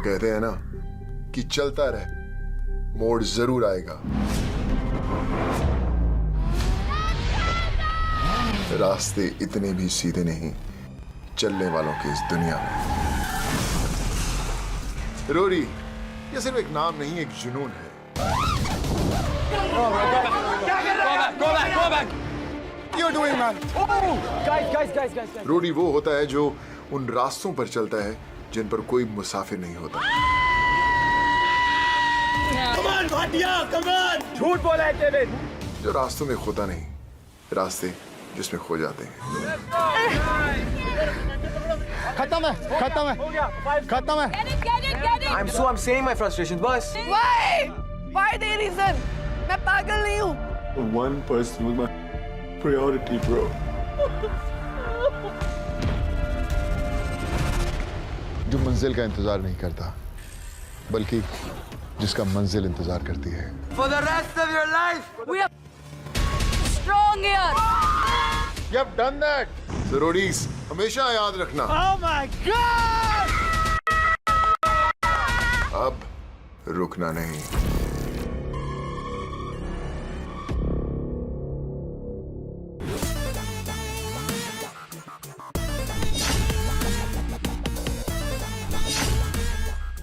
कहते हैं ना कि चलता रहे, मोड़ जरूर आएगा। रास्ते इतने भी सीधे नहीं चलने वालों की इस दुनिया में। रोरी, ये सिर्फ एक नाम नहीं, एक जुनून है। Go back. You're doing, man. Guys. रोडी वो होता है जो उन रास्तों पर चलता है जिन पर कोई मुसाफिर नहीं होता। Come on! झूठ बोला है केविन। जो रास्तों में खोता नहीं, रास्ते जिसमें खो जाते हैं। खत्म है। I'm saying my frustrations, boss. Why the reason? मैं पागल नहीं हूँ। One person was my priority, bro. जो मंजिल का इंतजार नहीं करता, बल्कि जिसका मंजिल इंतजार करती है। For the rest of your life. We are strong here. You have done that. Roadies हमेशा याद रखना। Oh my God! अब रुकना नहीं।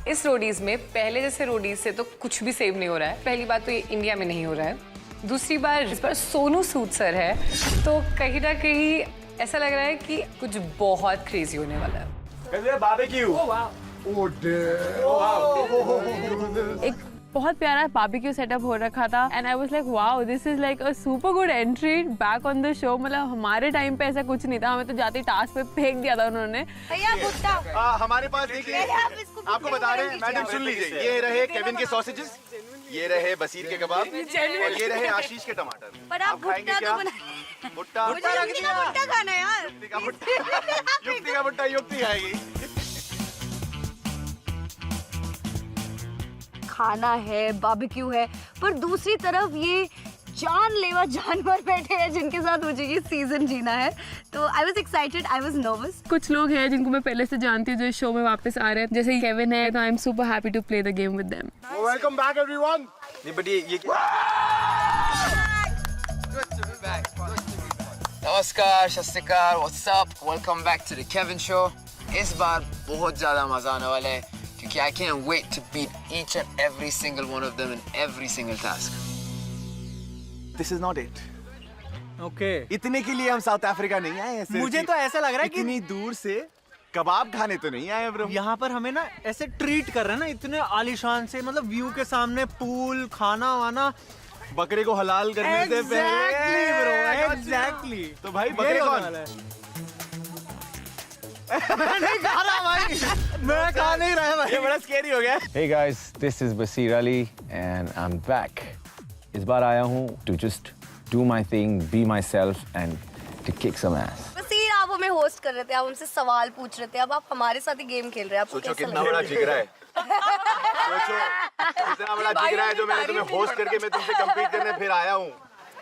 इस रोडीज में पहले जैसे रोडीज से तो कुछ भी सेव नहीं हो रहा है। पहली बात तो ये इंडिया में नहीं हो रहा है, दूसरी बार इस बार सोनू सूद सर है, तो कहीं ना कहीं ऐसा लग रहा है कि कुछ बहुत क्रेजी होने वाला है। एक बहुत प्यारा बारबेक्यू सेटअप हो रखा था and I was like wow, this is like a super good entry back on the show. मतलब हमारे टाइम पे ऐसा कुछ नहीं था, हमें तो जाते टास्क पे फेंक दिया था उन्होंने। भैया भुट्टा। हमारे पास देखिए, आपको बता रहे हैं, मैडम सुन लीजिए, ये रहे केविन के सॉसेजेस, ये रहे बसीर के कबाब और ये रहे आशीष के टमाटर। पर आप खाएंगे भुट्टा क्या? तो बना। भुट्टा मुझे युक्ति का भुट्टा खाना है यार। युक्ति का भुट्टा युक्ति खाएगी। खाना है, बारबेक्यू है, पर दूसरी तरफ ये जानलेवा जानवर बैठे हैं जिनके साथ मुझे ये सीजन जीना है। तो I was excited, I was nervous. कुछ लोग हैं जिनको मैं पहले से जानती हूँ जो इस शो में वापस आ रहे हैं, जैसे केविन है, तो I am super happy to play the game with them. Welcome back everyone. नहीं बट ये नमस्कार, सत श्री अकाल, what's up, welcome back to the Kevin show. इस बार बहुत ज्यादा मजा आने वाला है क्योंकि I can't wait to beat each and every single one of them in every single task. This is not it. Okay. इतने के लिए हम साउथ अफ्रीका नहीं आए हैं। मुझे तो ऐसा लग रहा है कि इतनी दूर से कबाब खाने तो नहीं आए ब्रो। यहाँ पर हमें ना ऐसे ट्रीट कर रहे हैं ना, इतने आलीशान से, मतलब व्यू के सामने, पूल, खाना वाना। बकरे को हलाल करने से पहले। एग्जैक्टली। तो भाई बकरे कौन? मैं नहीं खा रहा भाई, मैं खा नहीं रहा भाई। ये बड़ा स्कैरी हो गया। Hey guys, this is Basir Ali and I'm back. इस बार आया हूँ to just do my thing, be myself and to kick some ass. बसीर, आप हमें होस्ट कर रहे थे, आप हमसे सवाल पूछ रहे थे, अब आप हमारे साथ ही गेम खेल रहे हैं। आपको सोचो कैसा कितना लग बड़ा जिगरा है। सोचो कितना बड़ा जिगरा है जो मैंने तुम्हें होस्ट करके मैं तुमसे compete करने फिर आया हूँ,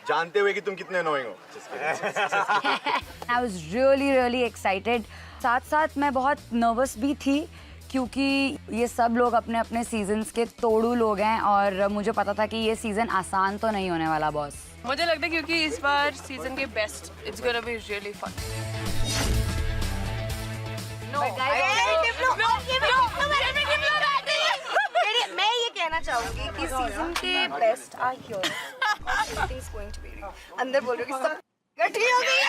जानते हुए कि तुम कितने annoying हो। I was really excited. साथ साथ मैं बहुत नर्वस भी थी क्योंकि ये सब लोग अपने अपने सीजन्स के तोड़ू लोग हैं और मुझे पता था कि ये सीजन आसान तो नहीं होने वाला बॉस। मुझे लगता है क्योंकि इस बार सीजन के best, it's gonna be really fun. मैं ये कहना चाहूंगी कि सीजन के best are here. Everything's going to be अंदर बोल रही हूँ कि सब गठी हो गई है।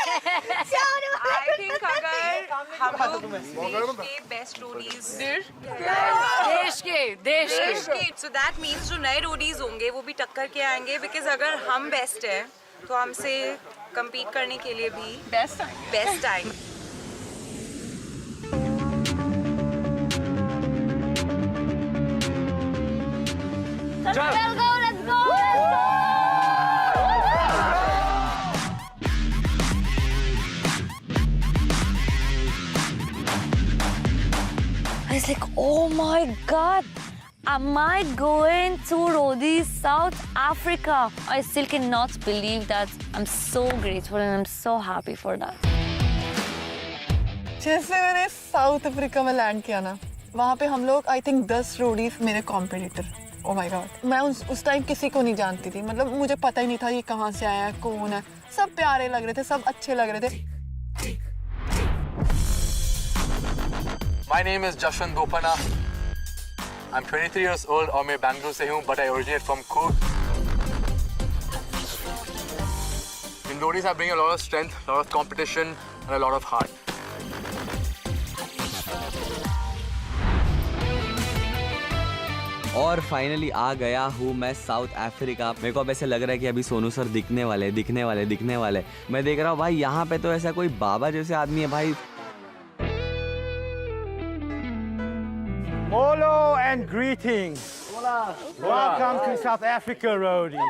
आई थिंक अगर हम लोग देश के बेस्ट रोडीज देश के सो दैट मींस जो नए रोडीज होंगे वो भी टक्कर के आएंगे, बिकॉज अगर हम बेस्ट है तो हमसे compete करने के लिए भी बेस्ट आएंगे। Let's go. I was like, oh my God, am I going to Rhodes, South Africa? I still cannot believe that. I'm so grateful and I'm so happy for that. जैसे मैंने south Africa में land किया ना, वहाँ पे हम लोग I think 10 Roadies मेरे कॉम्पिटिटर। ओ माय गॉड, मैं उस टाइम किसी को नहीं जानती थी, मतलब मुझे पता ही नहीं था ये कहाँ से आया है, कौन है। सब प्यारे लग रहे थे, सब अच्छे लग रहे थे। My name is Jashwant Bopana. I'm 23 years old और मैं बैंगलोर से हूँ, but I originate from Coorg. In roadies, I bring a lot of strength, a lot of competition, and a lot of heart. और फाइनली आ गया हूँ मैं south Africa. मेरे को अब ऐसे लग रहा है कि अभी सोनू सर दिखने वाले। मैं देख रहा हूँ भाई यहाँ पे तो ऐसा कोई बाबा जैसे आदमी है भाई। Molo and greetings. Welcome to South Africa, Roadie.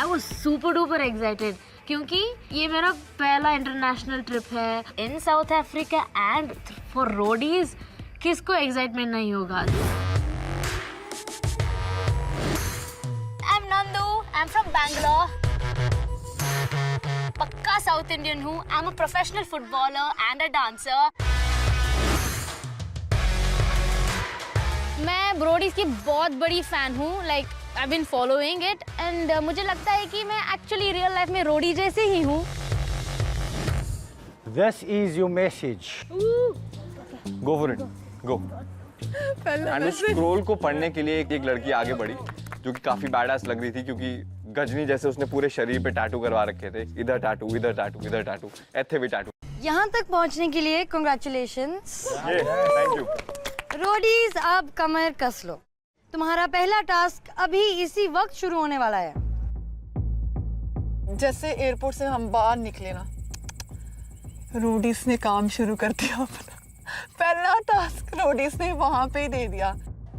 I was super duper excited क्योंकि ये मेरा पहला इंटरनेशनल ट्रिप है in South Africa and for Roadies. किसको एक्साइटमेंट नहीं होगा? I'm Nandu. I'm from Bangalore. पक्का साउथ इंडियन हूँ। I'm a professional footballer and a dancer. मैं ब्रोडीज की बहुत बड़ी फैन हूँ। Like I've been following it and मुझे लगता है कि मैं एक्चुअली रियल लाइफ में रोडी जैसे ही हूँ। This is your message. Go for it. Go. And उस स्क्रोल को पढ़ने के लिए एक लड़की आगे बढ़ी जो कि काफी बैडास लग रही थी, क्योंकि गजनी जैसे उसने पूरे शरीर पे टैटू करवा रखे थे। इधर टैटू, इधर टैटू, इधर टैटू, ऐथे भी टैटू। यहाँ तक पहुँचने के लिए कांग्रेचुलेशंस। Thank you. रोडीज अब कमर कस लो, तुम्हारा पहला टास्क अभी इसी वक्त शुरू होने वाला है। जैसे एयरपोर्ट से हम बाहर निकले ना, रोडीज ने काम शुरू कर दिया अपना। पहला टास्क रोडीज ने वहाँ पे ही दे दिया।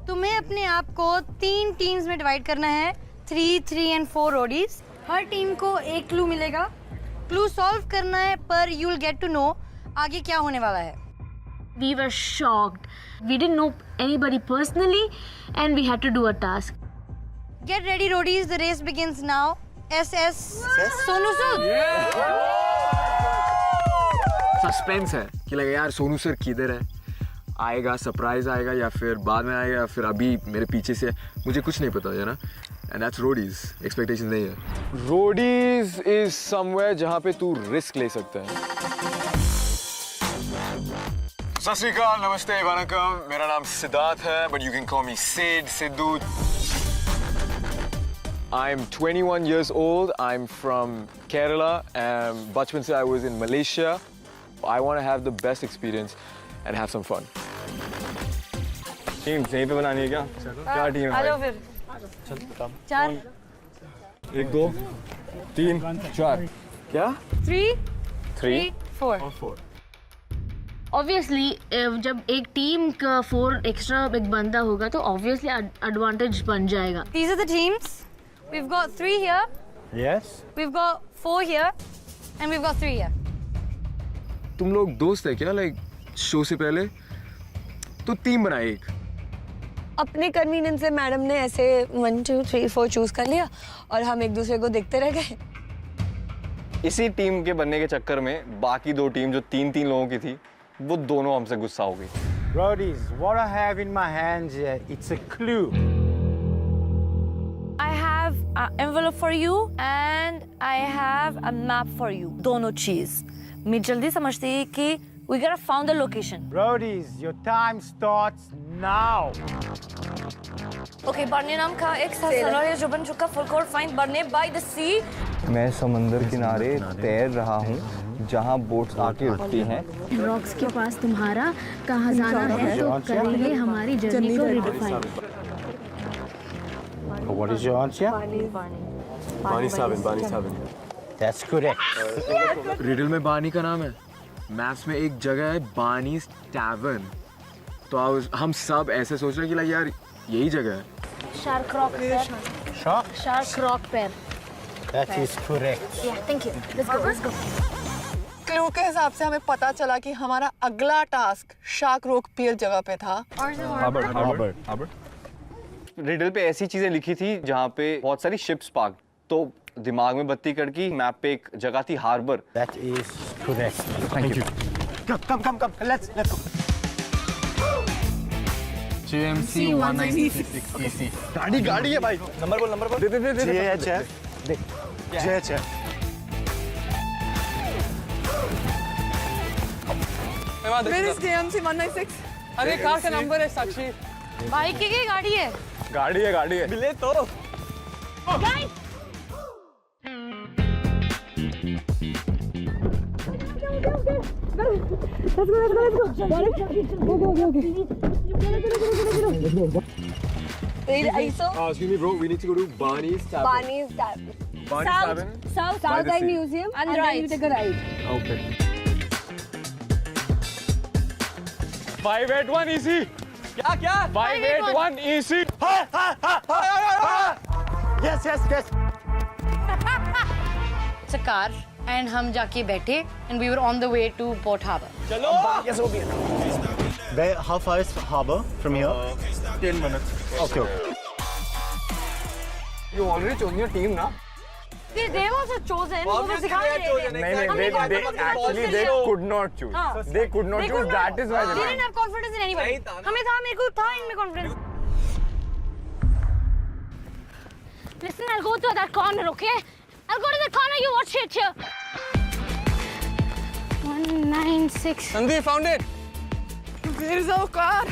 तुम्हें अपने आप को 3 टीम्स में डिवाइड करना है, 3, 3 and 4 रोडीज। हर टीम को एक क्लू मिलेगा, क्लू सॉल्व करना है, पर you will get to know आगे क्या होने वाला है। We were shocked. We didn't know anybody personally and we had to do a task. Get ready roadies, the race begins now. SS Sonu Sood. Suspense है कि लगे यार सोनू सर किधर है, आएगा सरप्राइज आएगा या फिर बाद में आएगा या फिर अभी मेरे पीछे से, मुझे कुछ नहीं पता है ना। एंड दैट्स रोडीज, एक्सपेक्टेशन नहीं है। रोडीज इज समवेयर जहाँ पे तू रिस्क ले सकता है। सत श्री अकाल, नमस्ते, वनकम। मेरा नाम सिद्धार्थ है, but you can call me Sid, Sidhu. I'm 21 years old. I'm from Kerala, and बचपन से I was in Malaysia. I want to have the best experience and have some fun. Team यहीं पे बनानी है क्या? क्या टीम है? आ जाओ फिर। 4 1 2 3 4 क्या? 3 4 Obviously, जब एक टीम का 4 एक्स्ट्रा एक बंदा होगा तो obviously एडवांटेज बन जाएगा। These are the teams. We've got 3 here. Yes. We've got 4 here, and we've got 3 here. तुम लोग दोस्त है क्या? लाइक शो से पहले तो टीम बनाए एक। अपने कन्वीनियंस से मैडम ने ऐसे 1 2 3 4 चूज कर लिया और हम एक दूसरे को देखते रह गए। इसी टीम के बनने के चक्कर में बाकी 2 टीम जो 3-3 लोगों की थी, वो दोनों हमसे गुस्सा हो गई। Roadies, what I have in my hands, it's a clue. I have an envelope for you and I have a map for you. दोनों चीज मैं जल्दी समझती है कि we gotta found the location. Roadies, your time starts now. Okay, बरने नाम का एक सरोवर जो बन चुका, फुल कोर्ट फाइंड बरने by the sea. मैं समंदर किनारे तैर रहा हूँ जहाँ बोट्स आके रुकती हैं। रॉक्स के पास तुम्हारा कहाँ जाना है तो करेंगे हमारी जर्नी को redefine. What is your answer? बानी साबिन। That's correct. रिडल में बानी का नाम है, मैप्स में एक जगह है बानी टैवर्न, तो हम सब ऐसे सोच रहे हैं कि लाइक यार यही जगह है। शार्क रॉक पैर। शार्क रॉक पैर। That is correct. Yeah, thank you. Let's go. Clue के हिसाब से हमें पता चला कि हमारा अगला टास्क शार्क रॉक पियर जगह पे था। रिडल पे ऐसी चीजें लिखी थी जहाँ पे बहुत सारी शिप्स पार्क, तो दिमाग में बत्ती कड़की, मैप पे एक जगह थी harbour. That is correct. Thank you. Come. Let's go. JMC 196 EC। गाड़ी है भाई। नंबर बोल। दे। JH है। देख। JH है। Where is JMC 196? अरे कार का नंबर है साक्षी। बाइक की गाड़ी है? गाड़ी है। मिले तो। Excuse me, bro. We need to go to Barney's Tavern. Barney's Tavern. Barney's Tavern. Southside Museum, and then you take a ride. Okay. 581 EC। क्या? 581 EC। Yes. It's a car and हम जाके बैठे and we were on the way to Port Harbour. चलो। Yes, हो गया। How far is harbour from here? 10 minutes. Okay. You already chosen your team, na? They was chosen. वो बस दिखा रहे थे। नहीं, they could not choose. They could not choose. That is why they didn't have confidence in anybody. हमें था, मेरे को था इनमें confidence. Listen, I'll go to that corner, okay? I'll go to the corner. You watch it here. 196. Sandeep found it. Where is our car?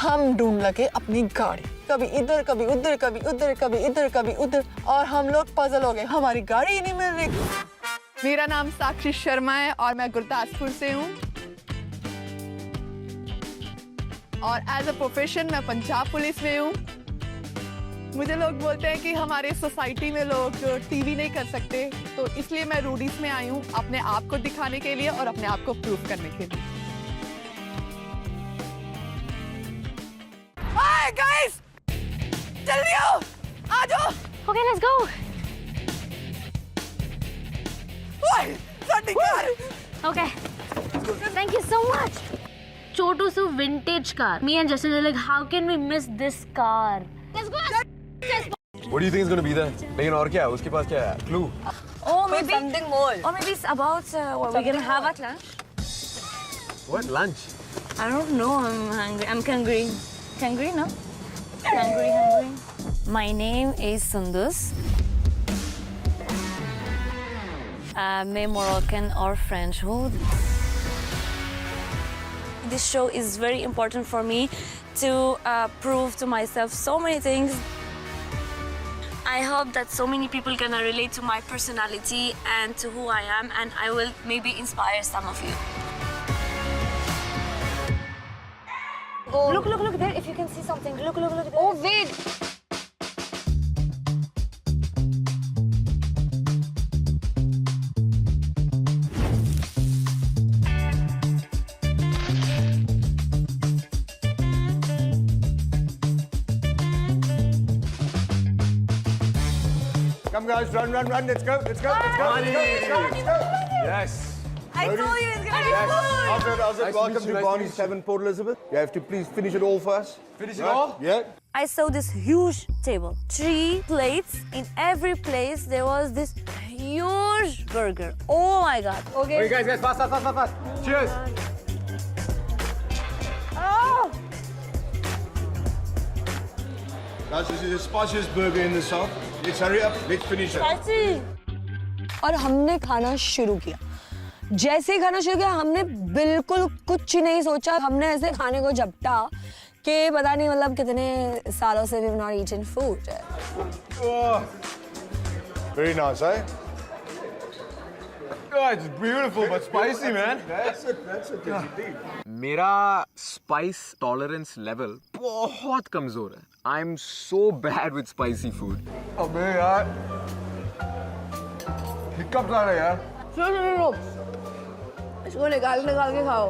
हम ढूंढ लगे अपनी गाड़ी, कभी इधर कभी उधर, कभी उधर कभी इधर कभी उधर, और हम लोग पजल हो गए, हमारी गाड़ी ही नहीं मिल रही। मेरा नाम साक्षी शर्मा है और मैं गुरदासपुर से हूँ और एज अ प्रोफेशन मैं पंजाब पुलिस में हूँ। मुझे लोग बोलते हैं कि हमारे सोसाइटी में लोग टीवी नहीं कर सकते, तो इसलिए मैं रूडीज में आई हूँ अपने आप को दिखाने के लिए और अपने आप को प्रूव करने के लिए। Hi guys, जल्दी आओ, आ जाओ। Okay, let's go. ओए, साडी car. Okay. Thank you so much. Chotu Su vintage car. Me and Justin were like, how can we miss this car? Let's go. What do you think is going to be there? लेकिन और क्या है? उसके पास क्या है? Clue. Oh, maybe something more. Or maybe it's about what we're gonna have at lunch. What? Lunch? I don't know. I'm hungry. I'm hungry. Hungry, no? Hungry. My name is Sundus. मैं Moroccan or French हूँ. This show is very important for me to prove to myself so many things. I hope that so many people can relate to my personality and to who I am, and I will maybe inspire some of you. Look there, if you can see something. Look there. Oh, wait. Come guys, run. Let's go. Yes. I told you it's gonna be Yes. good. Azad, welcome to Barney's Tavern, Port Elizabeth. You have to please finish it all first. Finish it all? Yeah. I saw this huge table, 3 plates. In every place there was this huge burger. Oh my god. Okay. Wait, guys, fast. Cheers. Oh. Guys, this is the spiciest burger in the south. Let's hurry up. Let's finish it. और हमने खाना शुरू किया। जैसे ही खाना शुरू किया हमने बिल्कुल कुछ नहीं सोचा, हमने ऐसे खाने को झपटा कि पता नहीं मतलब कितने सालों से we've not eaten food. Oh. Very nice, eh? God, it's beautiful but spicy, man. That's it indeed. मेरा spice tolerance level बहुत कमजोर है. I'm so bad with spicy food. अबे यार, hiccups आ रहे हैं यार. सुनो, इसको निकाल के खाओ।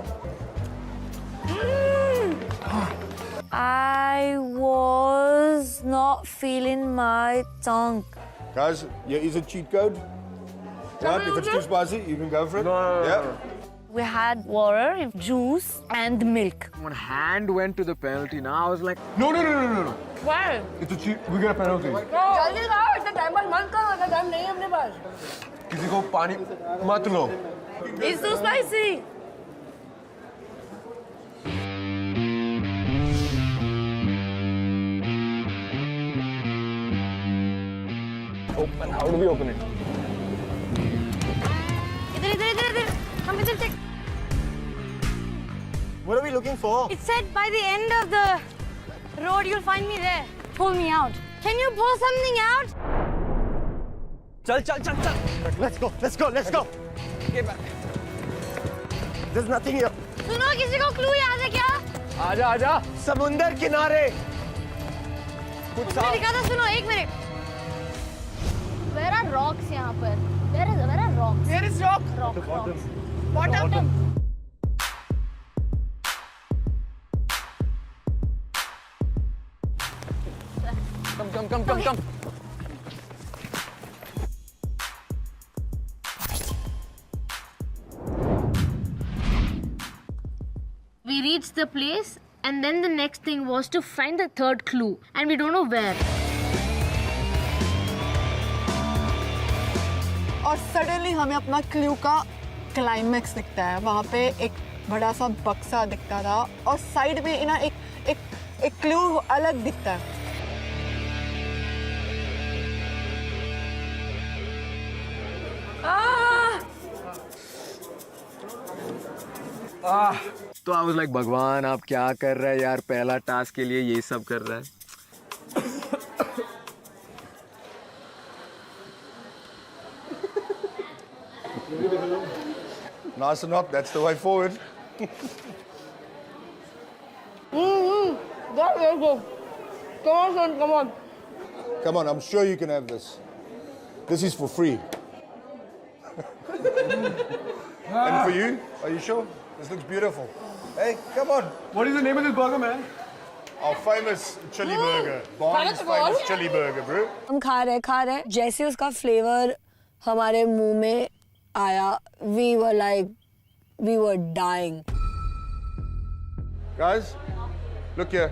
I was not feeling my tongue. Guys, here is a cheat code. Yeah, if it's too spicy, you can go for it. No. Yeah. We had water, juice, and milk. One hand went to the penalty. Now I was like, No. Why? It's a cheat. We get a penalty. जल्दी खाओ, इतना time pass मत करो, इतना time नहीं है अपने पास। किसी को पानी मत लो। It's too spicy. Open. How do we open it? इधर हम इधर check. What are we looking for? It said by the end of the road you'll find me there. Pull me out. Can you pull something out? चल. Let's go. Get back. There's nothing here. सुनो किसी को clue याद है क्या? आजा. समुंदर किनारे. कुछ मैंने लिखा था सुनो एक मिनट. Where are rocks यहाँ पर? Where are rocks? Where is rock? Rocks. Bottom. Come. We reached the place and then the next thing was to find the third clue and we don't know where. और suddenly हमें अपना clue का climax दिखता है। वहाँ पे एक बड़ा सा बक्सा दिखता था और साइड में ना एक क्लू अलग दिखता है। तो I was like, भगवान आप क्या कर रहे हैं यार, पहला टास्क के लिए ये सब कर रहा है। Nice and up, that's the way forward. That's very good. Come on, son, come on. Come on, I'm sure you can have this. This is for free. And for you, are you sure? This looks beautiful. Hey, come on. What is the name of this burger, man? Our famous chili burger. Barney's famous chili burger, bro. हम खा रहे जैसे उसका flavour हमारे मुंह में आया, we were dying. Guys, look here.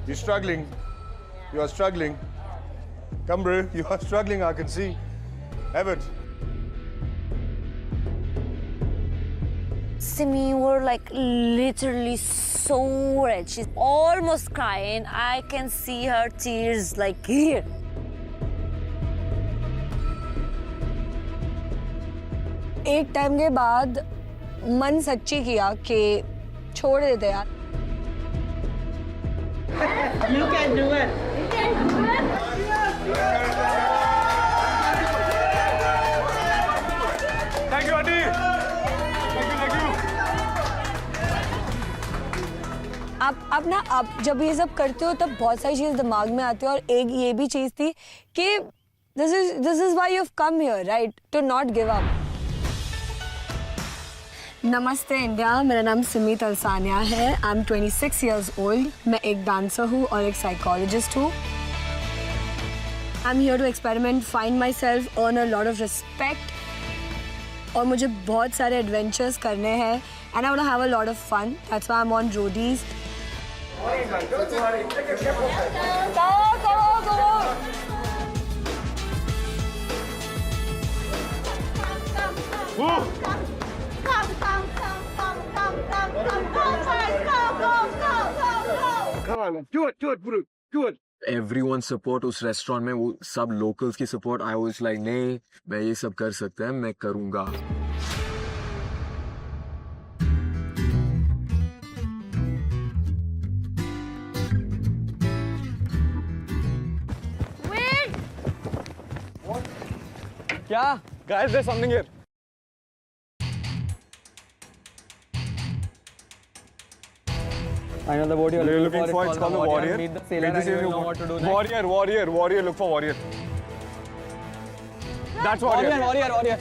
You're struggling. You are struggling. Come, bro. You are struggling, I can see. Have it. Simi were like literally so red. She's almost crying. I can see her tears like here. एक time के बाद मन सच्ची किया कि छोड़ देते यार। You can do it. Thank you, Adi. Thank you. आप जब ये सब करते हो तब बहुत सारी चीज़ दिमाग में आती है और एक ये भी चीज़ थी कि this is why you've come here, right? To not give up. नमस्ते इंडिया, मेरा नाम सिमी तलसानिया है। I am 26 years old. मैं एक डांसर हूँ और एक साइकोलॉजिस्ट हूँ। I am here to experiment, find myself, earn a lot of respect और मुझे बहुत सारे एडवेंचर्स करने हैं and I want to have a lot of fun. That's why I am on Roadies. Come on, do it, bro. Do it. Everyone's support उस restaurant में, वो सब लोकल्स की सपोर्ट, आई वाज लाइक नहीं, मैं ये सब कर सकता है, मैं करूँगा। क्या? Guys, there's something here. I know the boat you're looking for. It's called the Warrior. Meet the sailor and you will know what to do next. Warrior. Look for Warrior. That's Warrior. Warrior.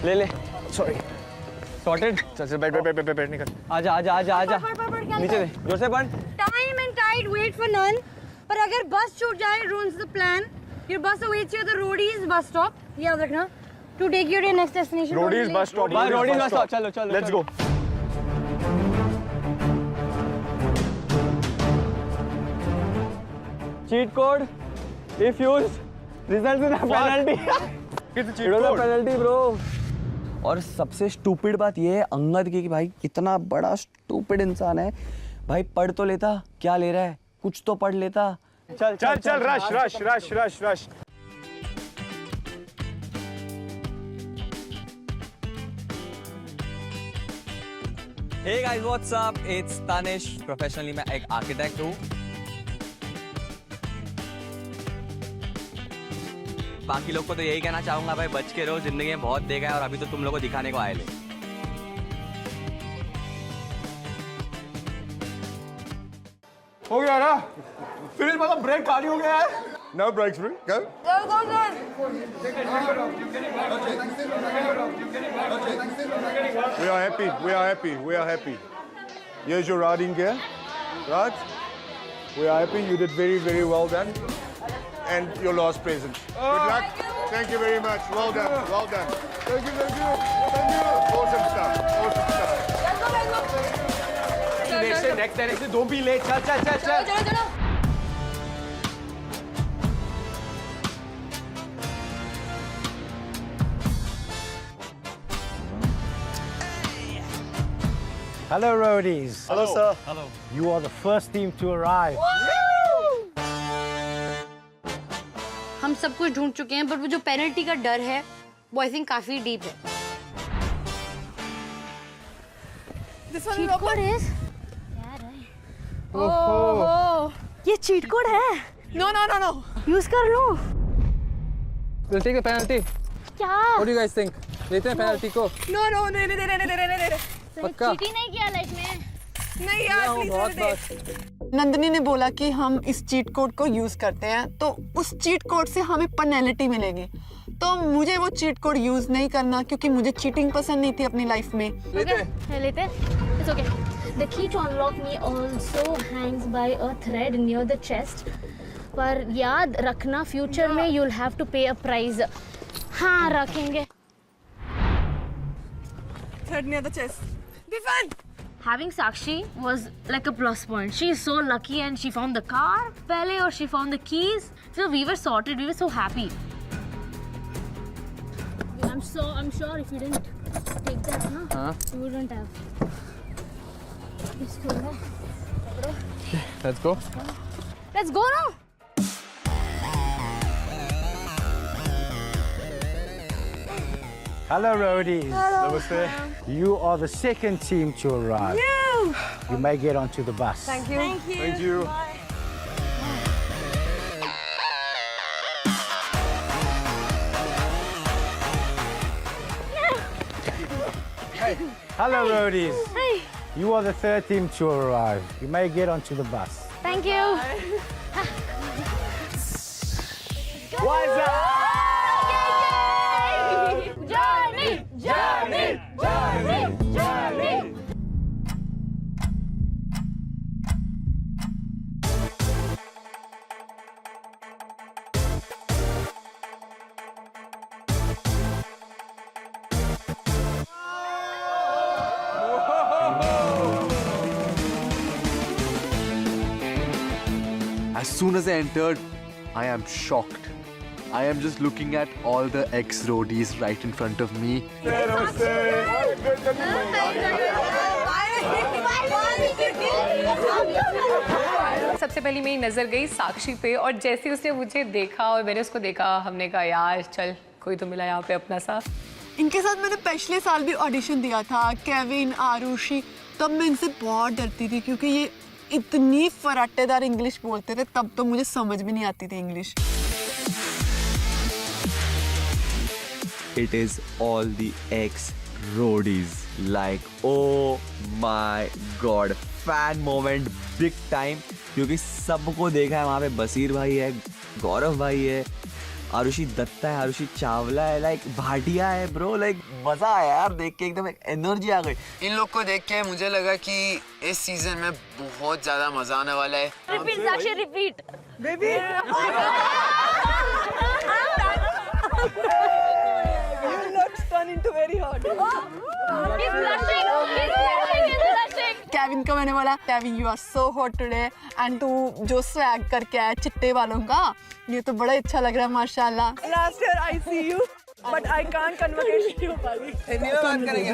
ले. Sorry. Sorted. चल बैठ निकल. आजा. नीचे दे. जोर से पढ़. Time and tide wait for none. पर अगर बस छूट जाए, ruins the plan. Your bus awaits you at the Roadies bus stop. याद रखना. to take you to your next destination. Roadies bus stop Roadies bus stop चलो चलो let's go cheat code if used results in a penalty cheat code penalty bro और सबसे stupid बात ये है अंगद की कि भाई कितना बड़ा स्टूपिड इंसान है भाई पढ़ तो लेता क्या ले रहा है कुछ तो पढ़ लेता चल चल चल rush rush rush rush rush Hey guys, what's up? It's Tanish. Professionally मैं एक आर्किटेक्ट हूँ बाकी लोग को तो यही कहना चाहूंगा भाई बच के रहो जिंदगी में बहुत देखा है और अभी तो तुम लोग को दिखाने को आए ले हो गया ना फिर मतलब ब्रेक खाली हो गया है No breaks, bro. Go. We are happy. We are happy. We are happy. Here's your riding gear. Right? We are happy. You did very, very well done. And your last present. Good luck. Thank you very much. Well done. Well done. Thank you. Thank you. Thank you. Awesome stuff. Awesome stuff. next direction don't be late चल चल चल चल चलो चलो Hello, roadies. Hello, sir. Hello. You are the first team to arrive. हम सब कुछ ढूंढ चुके हैं पर वो जो पेनल्टी का डर है वो आई थिंक काफी डीप है। चीट कोड इज ओहो ये चीट कोड है no no no no use कर लो We'll take the penalty. क्या What do you guys think? लेते हैं penalty को? नो नो नहीं पक्का? चीटिंग नहीं किया लाइफ में नहीं यार बहुत प्लीज नंदिनी ने बोला कि हम इस चीट कोड को यूज करते हैं तो उस चीट कोड से हमें पेनल्टी मिलेगी तो मुझे वो चीट कोड यूज नहीं करना क्योंकि मुझे चीटिंग पसंद नहीं थी अपनी लाइफ में लेते it's okay the key to unlock me also hangs by a thread near the chest पर याद रखना फ्यूचर में यू विल हैव टू पे अ प्राइस हाँ रखेंगे thread near the chest defend Having Sakshi was like a plus point. She is so lucky and she found the car pehle or she found the keys. So we were sorted. We were so happy. I'm sure if you didn't take that, na, you wouldn't have. Let's go. Let's go now. Hello, roadies. Hello. Namaste. You are the second team to arrive. You may get onto the bus. Thank you Thank you. Hello, roadies. Hey. You are the third team to arrive. You may get onto the bus. Thank you. What's up? Journey, journey, journey, journey. As soon as I entered, I am shocked. I am just looking at all the ex-roadies right in front of me. सबसे पहले मेरी नज़र गई साक्षी पे और जैसे उसने मुझे देखा और मैंने उसको देखा हमने कहा यार चल कोई तो मिला यहाँ पे अपना सा इनके साथ मैंने पिछले साल भी ऑडिशन दिया था केविन आरुषि तब मैं इनसे बहुत डरती थी क्योंकि ये इतनी फराटेदार इंग्लिश बोलते थे तब तो मुझे समझ भी नहीं आती थी English It is all the ex-roadies. Like, oh my god, fan moment big time. क्योंकि सबको देखा है वहाँ पे बसीर भाई है, गौरव भाई है, आरुषि दत्ता है, आरुषि चावला है, लाइक भाटिया है ब्रो, लाइक मजा आया यार देख के एकदम एनर्जी आ गई. इन लोग को देख के मुझे लगा कि इस सीजन में बहुत ज्यादा मजा आने वाला है. Repeat, Sakshi, repeat. Baby turn into very hot. Kevin को मैंने बोला Kevin you are so hot today and तू जो स्वैग करके आया चिट्टे वालों का ये तो बड़ा अच्छा लग रहा है माशाल्लाह. Last year I see you but I can't conversation नहीं हो पा रही. हिंदी में बात करेंगे.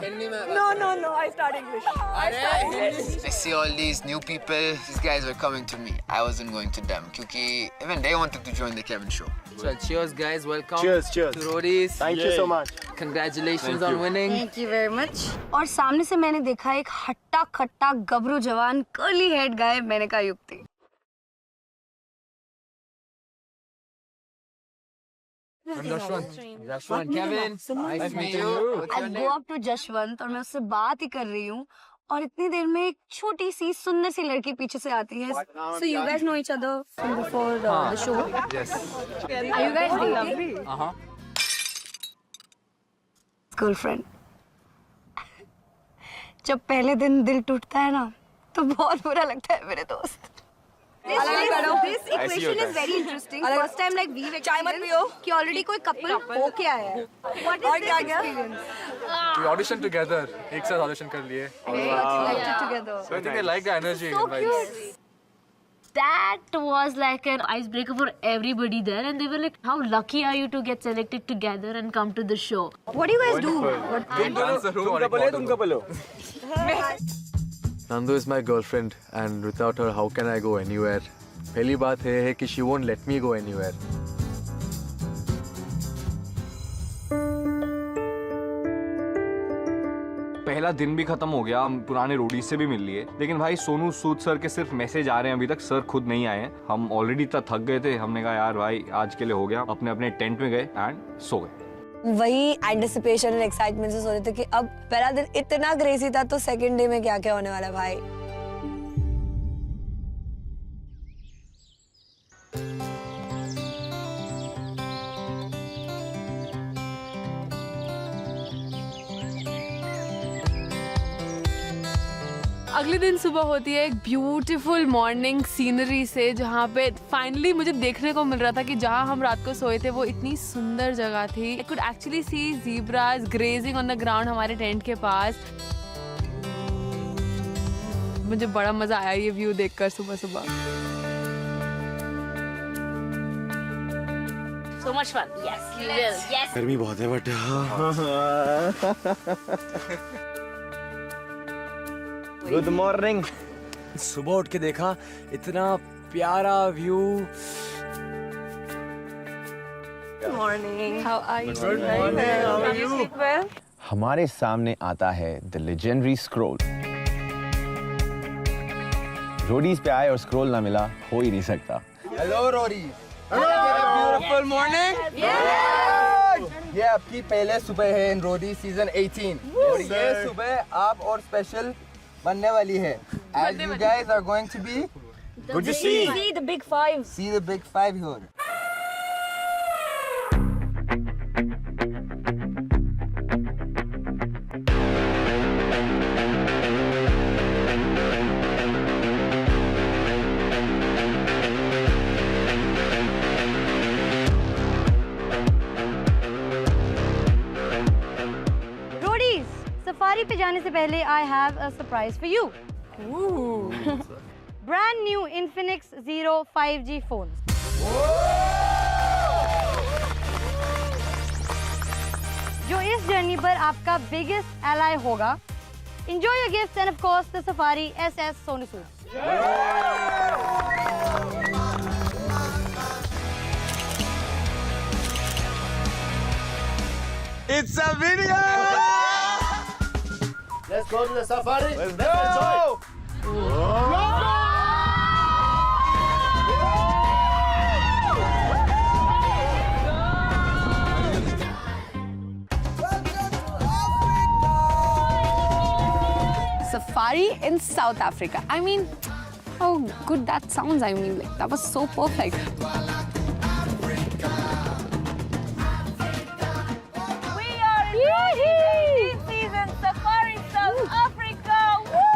हिंदी में. No I start English. I see all these new people. These guys were coming to me. I wasn't going to them क्योंकि even they wanted to join the Kevin show. So cheers guys, welcome. Cheers. To Roadies. Thank you so much. Congratulations on winning. Thank you very much. और सामने से मैंने देखा एक हट्टा खट्टा गबरू जवान curly head गाय. मैंने कहा युक्ति. I'm Jashwant. Kevin. Nice to meet you. I go up to Jashwant और मैं उससे बात ही कर रही हूँ और इतनी देर में एक छोटी सी सुंदर सी लड़की पीछे से आती है. So you guys know each other from before the show? Yes. Are you guys dating? Girlfriend. जब पहले दिन दिल टूटता है ना तो बहुत बुरा लगता है मेरे दोस्त. This equation is very interesting. First time like we've experienced कि already कोई couple हो के आया है. What is this experience? We auditioned together. एक साथ audition कर लिए. Selected together. So I think I like the energy. So cute. That was like an icebreaker for everybody there, and they were like, "How lucky are you to get selected together and come to the show?" What do you guys do? तुम couple हो. Nandu is my girlfriend, and without her, how can I go anywhere? पहली बात है कि she won't let me go anywhere. पहला दिन भी खत्म हो गया, हम पुराने रोडीज से भी मिल लिए, लेकिन भाई सोनू सूद सर के सिर्फ मैसेज आ रहे हैं, अभी तक सर खुद नहीं आए हैं. हम ऑलरेडी इतना थक गए थे, हमने कहा यार भाई आज के लिए हो गया. अपने अपने टेंट में गए एंड सो गए. वही एंटिसिपेशन और एक्साइटमेंट से सो रहे थे कि अब पहला दिन इतना क्रेजी था तो सेकंड डे में क्या क्या होने वाला है भाई. अगले दिन सुबह होती है एक ब्यूटीफुल मॉर्निंग सीनरी से, जहाँ पे फाइनली मुझे देखने को मिल रहा था कि जहाँ हम रात को सोए थे वो इतनी सुंदर जगह थी. I could actually see zebras grazing on the ground हमारे टेंट के पास. मुझे बड़ा मजा आया ये व्यू देखकर सुबह सुबह. So much fun. Yes, you will. Yes. गर्मी बहुत है बट गुड मॉर्निंग. सुबह उठ के देखा इतना प्यारा view. Morning. How are you? Good morning. How are you? Sleep well? हमारे सामने आता है द लेजेंडरी स्क्रॉल. रोडीज पे आए और स्क्रॉल ना मिला हो ही नहीं सकता. Hello roadie. Beautiful morning. ये आपकी पहले सुबह है इन रोडी सीजन 18 और ये सुबह आप और स्पेशल बनने वाली है. As you guys are going to be good to see. See the big five. See the big five here. Safari पे जाने से पहले I have a surprise for you. Brand new Infinix Zero 5G phone. जो इस journey पर आपका biggest alloy होगा. Enjoy your gifts and of course the Safari SS Sonu Sood. It's a video! Let's go to the safari. Let's go! Safari in South Africa. I mean, how good that sounds. I mean, like, that was so perfect. We are in season Safari South Africa. Woo!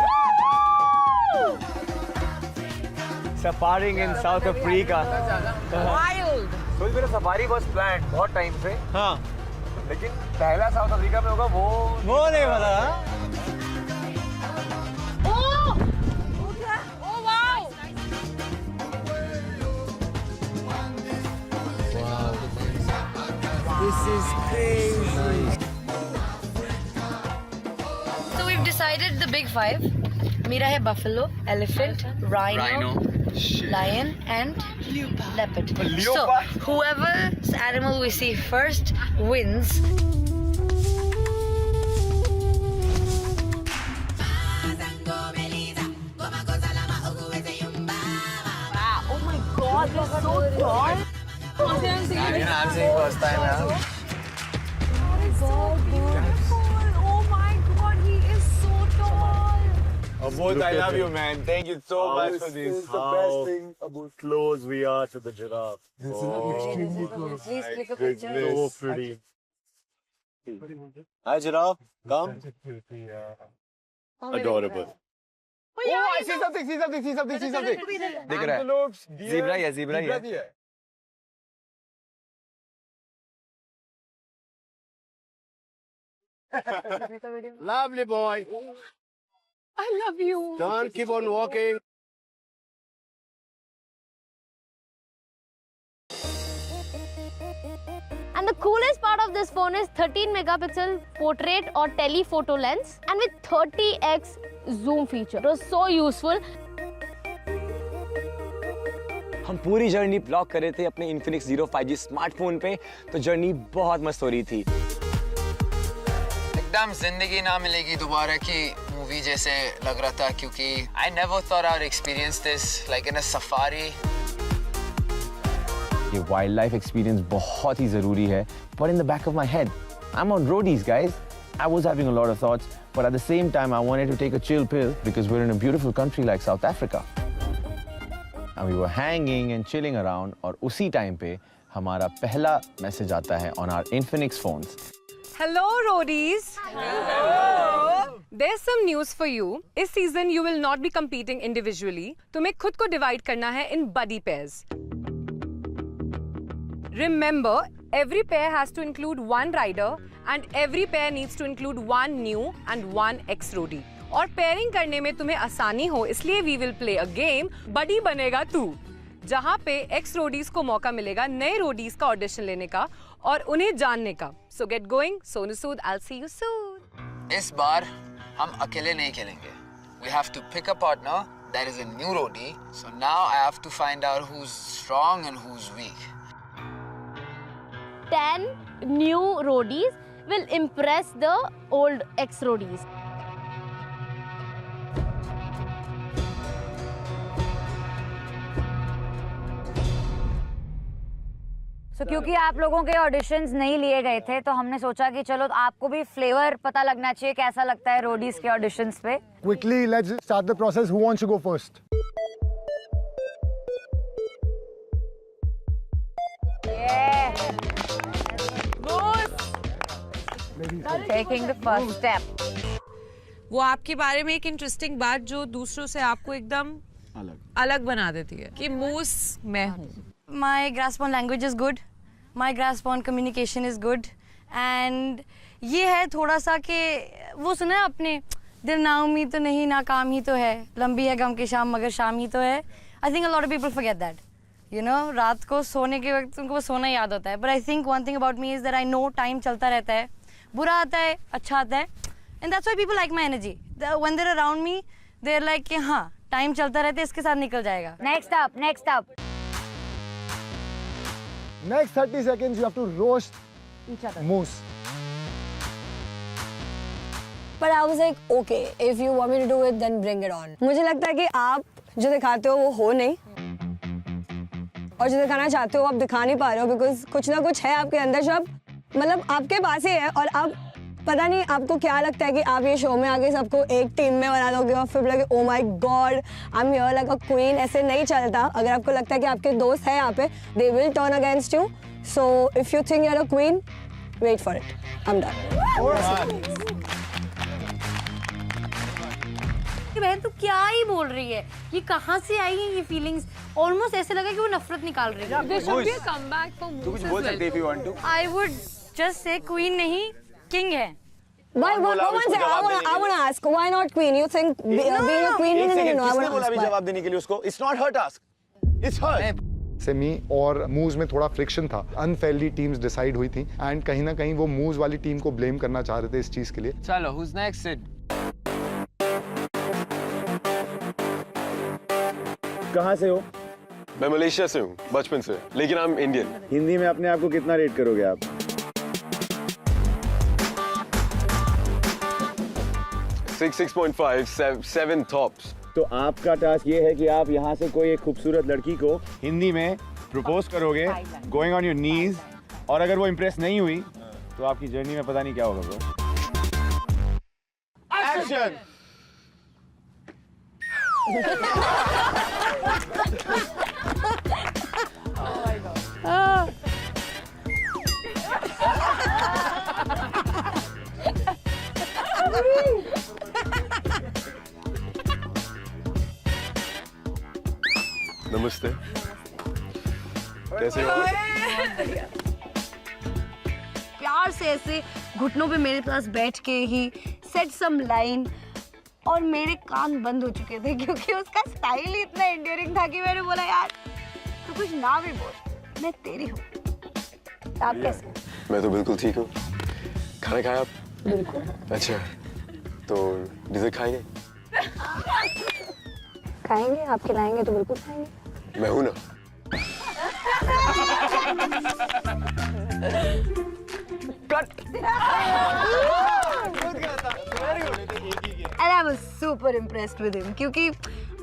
Safaring in South Africa. Wild. So मेरा safari was planned बहुत time से. हाँ. लेकिन पहला south Africa में होगा वो नहीं पता। This is crazy. So we've decided the big five. मेरा है buffalo, elephant, rhino, lion, and leopard. So whoever's animal we see first wins. Oh my God, they're so tall. I'm seeing first time, yeah. Oh my God, he is so tall. Abud, I love you, man. Thank you so much for this. This is the best thing about close we are to the giraffe. This is extremely close. Please click a picture. So pretty. Hi, giraffe. Come. Adorable. Oh, I see something. See something. See something. See something. दिख रहा है. Zebra है. Zebra है. Lovely boy. I love you. Don't keep on walking. And the coolest part of this phone is 13 megapixel portrait or telephoto lens and with 30x zoom feature. It was so useful. हम पूरी journey blog कर रहे थे अपने Infinix Zero 5G smartphone पे, तो journey बहुत मस्त हो रही थी। एकदम जिंदगी ना मिलेगी दोबारा की मूवी जैसे लग रहा था, क्योंकि I never thought I would experience this like in a safari. ये वाइल्ड लाइफ एक्सपीरियंस बहुत ही जरूरी है, but in the back of my head, I'm on roadies, guys. I was having a lot of thoughts, but at the same time, I wanted to take a chill pill because we're in a beautiful country like South Africa. And we were hanging and chilling around, और उसी time पे हमारा पहला message आता है on our Infinix phones. Hello, roadies. Hello. There's some news for you. इस season you will not be competing individually. तुम्हें खुद को divide करना है in buddy pairs. Remember, every pair has to include one rider and every pair needs to include one new and one ex-roadie. और pairing करने में तुम्हें आसानी हो इसलिए we will play a game बडी बनेगा तू, जहाँ पे एक्स रोडीज को मौका मिलेगा नए रोडीज का ऑडिशन लेने का और उन्हें जानने का. So get going, Sonu Sood. I'll see you soon. इस बार हम अकेले नहीं खेलेंगे. We have to pick a partner that is a new roadie. So now I have to find out who's strong and who's weak. 10 new roadies will impress the old ex-roadies. So, क्योंकि आप लोगों के auditions नहीं लिए गए थे तो हमने सोचा कि चलो आपको भी फ्लेवर पता लगना चाहिए कैसा लगता है रोडीज के ऑडिशंस पे. Quickly, let's start the process. Who wants to go first? Taking the first step. वो आपके बारे में एक इंटरेस्टिंग बात जो दूसरों से आपको एकदम अलग बना देती है कि मूस मैं हूँ. My grasp on language is good. My grasp on communication is good. And ये है थोड़ा सा कि वो सुना है आपने, दिल नाउमी तो नहीं नाकाम ही तो है, लंबी है गम की शाम मगर शाम ही तो है. I think a lot of people forget that. You know, रात को सोने के वक्त उनको सोना याद होता है. But I think one thing about me is that I know time चलता रहता है, बुरा आता है, अच्छा आता है. And that's why people like my energy. When they're around me, they're like कि हाँ, टाइम चलता रहता है, इसके साथ निकल जाएगा. Next up. Next 30 seconds, you have to roast moose. But I was like, okay, if you want me to do it, then bring it on. मुझे लगता है कि आप जो दिखाते हो वो हो नहीं, और जो दिखाना चाहते हो आप दिखा नहीं पा रहे हो, because कुछ ना कुछ है आपके अंदर जो आप मतलब आपके पास ही है, और आप पता नहीं आपको क्या लगता है कि आप ये शो में आके सबको एक टीम में बना दोगे और फिर लगे oh my God I am here like a queen. ऐसे नहीं चलता. अगर आपको लगता है कि आपके दोस्त हैं यहाँ पे, they will turn against you. So if you think you are a queen, wait for it. I am done. बहन तू क्या ही बोल रही है, ये कहाँ से आई है ये फीलिंग्स. ऑलमोस्ट ऐसे लगा कि वो नफरत निकाल रही है. There should be a comeback for Moose. तू कुछ बोल सकती है if you want to. I would just say queen नहीं, किंग है। Why? One second. I want to ask. Why not queen? You think being a queen? No. I want to ask. जवाब देने के लिए उसको. It's not her task. It's her. Semi और moves में थोड़ा फ्रिक्शन था, अनफेयरली टीम्स डिसाइड हुई थी एंड कहीं ना कहीं वो मूव्स वाली टीम को ब्लेम करना चाह रहे थे इस चीज के लिए। चलो, who's next, Sid? कहाँ से हो? मैं मलेशिया से हूँ, बचपन से, लेकिन I'm इंडियन। हिंदी में अपने आप को कितना रेट करोगे आप? 6.5, 7 tops। तो आपका टास्क ये है कि आप यहाँ से कोई एक खूबसूरत लड़की को हिंदी में प्रपोज करोगे, गोइंग ऑन योर नीज, और अगर वो इम्प्रेस नहीं हुई तो आपकी जर्नी में पता नहीं क्या होगा ब्रो। एक्शन! नमस्ते, कैसे हो? प्यार से ऐसे घुटनों पे मेरे पास बैठ के ही सेट सम लाइन, और मेरे कान बंद हो चुके थे क्योंकि उसका स्टाइल ही इतना एंडियरिंग था कि मैंने बोला यार तू कुछ ना भी बोल, मैं तेरी हूँ। आप कैसे? मैं तो बिल्कुल ठीक हूँ। खाना खाया आप? बिल्कुल। अच्छा, तो डिजर्ट खाएंगे? खाएंगे, आप खिलाएंगे तो बिल्कुल खाएंगे। मैं हूँ ना। Cut. And I was super impressed with him क्योंकि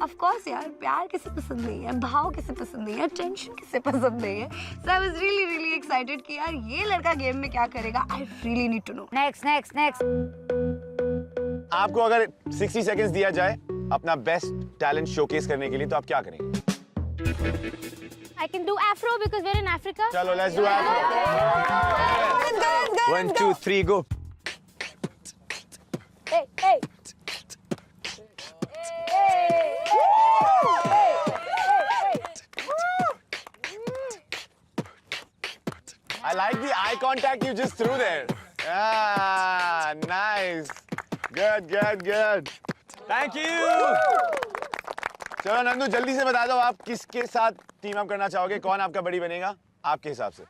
of course यार प्यार किसे पसंद नहीं है, भाव किसे पसंद नहीं है, टेंशन किसे पसंद नहीं है। So I was really excited कि यार ये लड़का गेम में क्या करेगा। I really need to know. Next. आपको अगर 60 सेकंड्स दिया जाए अपना बेस्ट टैलेंट शोकेस करने के लिए तो आप क्या करेंगे? I can do Afro because we're in Africa. चलो, let's do Afro. 1, 2, 3, go. Hey. I like the eye contact you just threw there. Ah, nice. Good. Thank you. चलो नंदू, जल्दी से बता दो आप किसके साथ टीम अप करना चाहोगे, कौन आपका बड़ी बनेगा आपके हिसाब से?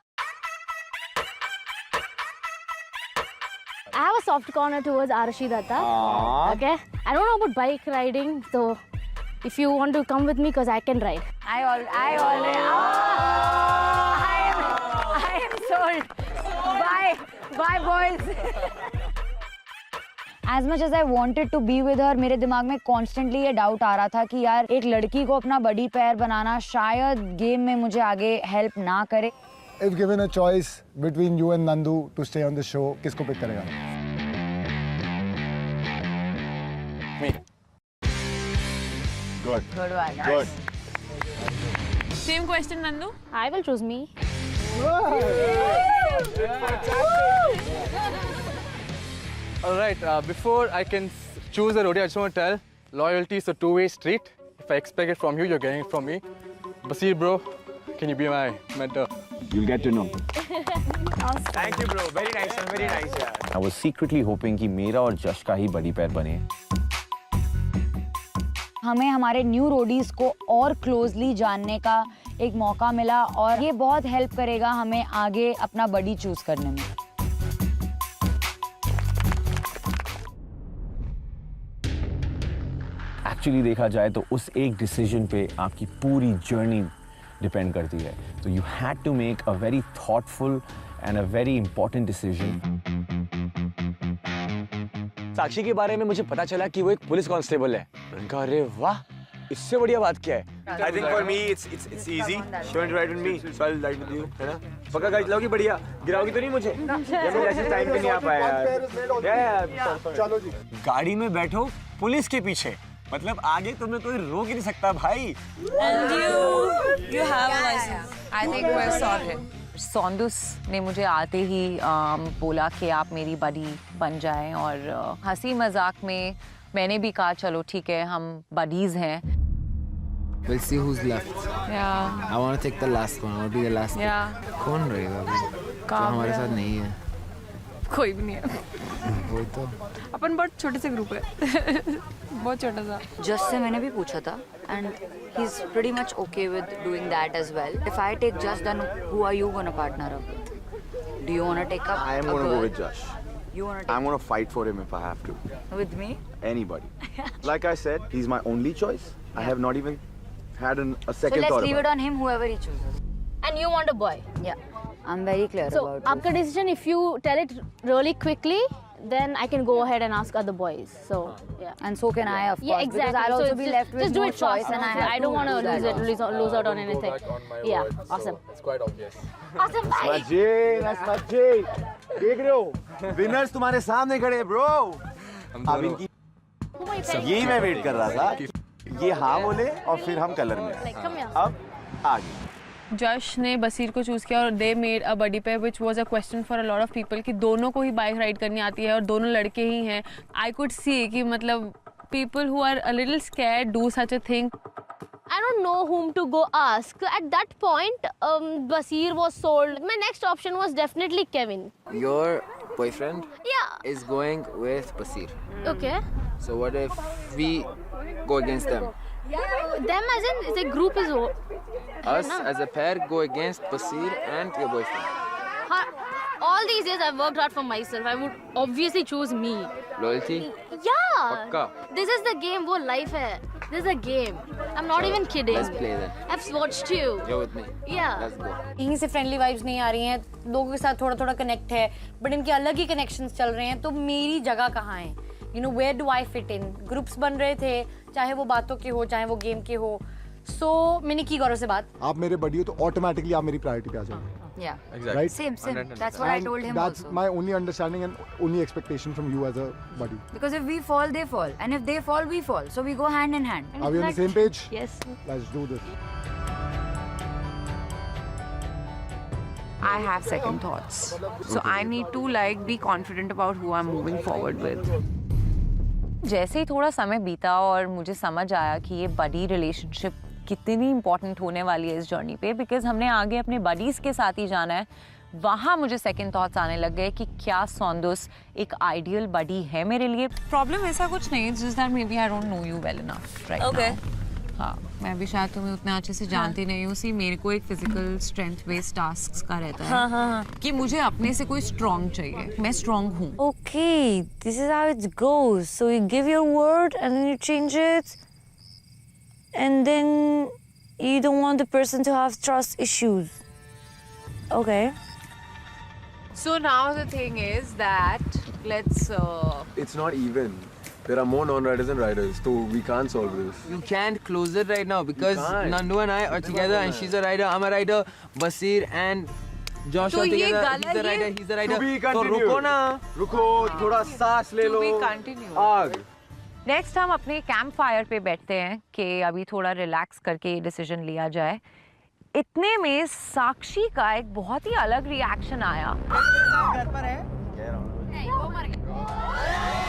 I have a soft corner towards Arashi Datta. Okay. I don't know about bike riding, so if you want to come with me, because I can ride. I am sold. Bye boys. As much as I wanted to be with her, मेरे दिमाग में constantly ये doubt आ रहा था कि यार एक लड़की को अपना बड़ी पैर बनाना शायद गेम में मुझे आगे हेल्प ना करे। If given a choice between you and Nandu to stay on the show, किसको पिक करेगा? Me. Good. Good one. Good. Same question, Nandu. I will choose me. All right, before I can choose a roadie, I just want to tell, loyalty is a two-way street. If I expect it from you, you're getting it from me. Basir, bro, can you be my mentor? You'll get to know. Thank you, bro. Very nice, man. Very nice, yaar. I was secretly hoping कि मेरा और जश का ही बड़ी पैर बने। हमें हमारे न्यू रोडीज को और क्लोजली जानने का एक मौका मिला और ये बहुत हेल्प करेगा हमें आगे अपना बडी चूज करने में। एक्चुअली देखा जाए तो उस एक डिसीजन पे आपकी पूरी जर्नी डिपेंड करती है। तो you had to make a very thoughtful and a very important decision. Sakshi के बारे में मुझे पता चला कि वो एक पुलिस कांस्टेबल है। मैंने कहा अरे वाह, इससे बढ़िया बात क्या है? I think for me it's easy. She went to ride with me, so I'll ride with you, है ना? पक्का गाड़ी चलाओगी बढ़िया, गिराओगी तो नहीं मुझे? या मुझे ऐसे टाइम पे नहीं आ पाया यार। चलो जी। गाड़ी में बैठो पुलिस के पीछे, मतलब आगे तुम्हें कोई रोक ही नहीं सकता भाई। And you have a license. I think we're sorted. सौंदुस ने मुझे आते ही बोला कि आप मेरी बडी बन जाएं और हंसी मजाक में मैंने भी कहा चलो ठीक है हम बडीज हैं। We'll see who's left. Yeah. I want to take the last one. I want to be the last. Yeah. कौन रहेगा अभी? जो हमारे साथ नहीं है। Of कोई भी नहीं है। अपन बहुत छोटे से ग्रुप है। बहुत छोटा सा। जस्ट से मैंने भी पूछा था and he's pretty much okay with doing that as well. If I take Just, then who are you gonna partner up with? Do you wanna take up I am a gonna girl? go with Josh. You wanna take I'm gonna fight for him if I have to. with me? Anybody. Like I said, he's my only choice. I have not even had a So second let's thought leave about it on him, whoever he chooses. And you want a boy. Yeah, I'm very clear So about आपका decision, if you tell it really quickly, then I can go ahead and ask other boys. So yeah. And so can I, of course. Yeah, exactly. Because I'll So also be just- left with just do no it choice, fast. and I have I don't want to lose out on anything. Yeah, awesome. It's quite obvious. Awesome, bye. That's my J. देख रहे हो? Winners तुम्हारे सामने खड़े bro. अब इनकी यही मैं वेट कर रहा था। ये हाँ बोले और फिर हम कलर में। अब आगे। जश ने बसीर को चूज किया और they made a buddy pair which was a question for a lot of people कि दोनों को ही बाइक राइड करनी आती है और दोनों लड़के ही हैं। आई कुड सी कि मतलब people who are a little scared do such a thing. I don't know whom to go ask. At that point, Basir was sold. My next option was definitely Kevin. Your boyfriend Yeah. is going with Basir. Okay. So what if we go against them? Them as in it's a group is Us as a pair go against Basir and your boyfriend. all these years I've worked hard for myself. I would obviously choose me. Loyalty? Yeah. Pakka. This is the game. वो life है. This is a game. I'm not even kidding. Let's play then. I've watched you. You're with me. Yeah. Let's go. यहीं से friendly vibes नहीं आ रही हैं, लोगों के साथ थोड़ा थोड़ा कनेक्ट है, बट इनके अलग ही कनेक्शंस चल रहे हैं, तो मेरी जगह कहाँ है? You know, where do I fit in? Groups बन रहे थे, चाहे वो बातों के हो, चाहे वो गेम के हो. So मैंने की गौरव से बात. आप मेरे बडी हो तो ऑटोमेटिकली आप मेरी प्रायोरिटी पे आ जाओगे. Yeah. Exactly. Right? Same. That's what I told him That's also. my only understanding and only expectation from you as a buddy. Because if we fall, they fall, and if they fall, we fall. So we go hand in hand. Are we on the same page? Yes. Let's do this. I have second thoughts. So I need to like be confident about who I'm moving forward with. जैसे ही थोड़ा समय बीता और मुझे समझ आया कि ये बडी रिलेशनशिप कितनी इंपॉर्टेंट होने वाली है इस जर्नी पे, बिकॉज हमने आगे अपने बडीज के साथ ही जाना है, वहाँ मुझे सेकंड थॉट्स आने लग गए कि क्या सौंदस एक आइडियल बडी है मेरे लिए. प्रॉब्लम ऐसा कुछ नहीं है, just that maybe I don't know you well enough right Okay. हाँ, मैं भी शायद तुम्हें उतने अच्छे से जानती नहीं हूँ. सी मेरे को एक फिजिकल स्ट्रेंथ बेस्ड टास्क का रहता है हाँ. कि मुझे अपने से कोई स्ट्रांग चाहिए. मैं स्ट्रांग हूँ. Okay, this is how it goes. So you give your word and then you change it, and then you don't want the person to have trust issues. Okay. So now the thing is that let's. It's not even. There are more non-riders than riders, so we can't solve this. You can't close it right now because can't. Nandu and I are together and she's a rider, I'm a rider, Basir and Josh तो are ये together. Gala He's a ये- rider, he's a rider. To be तो continued. रुको ना. रुको, थोड़ा सांस ले To लो. be continued. आग. नेक्स्ट हम अपने कैंप फायर पे बैठते हैं कि अभी थोड़ा रिलैक्स करके ये डिसीजन लिया जाए. इतने में साक्षी का एक बहुत ही अलग रिएक्शन आया. घर पर है? वो मर गया.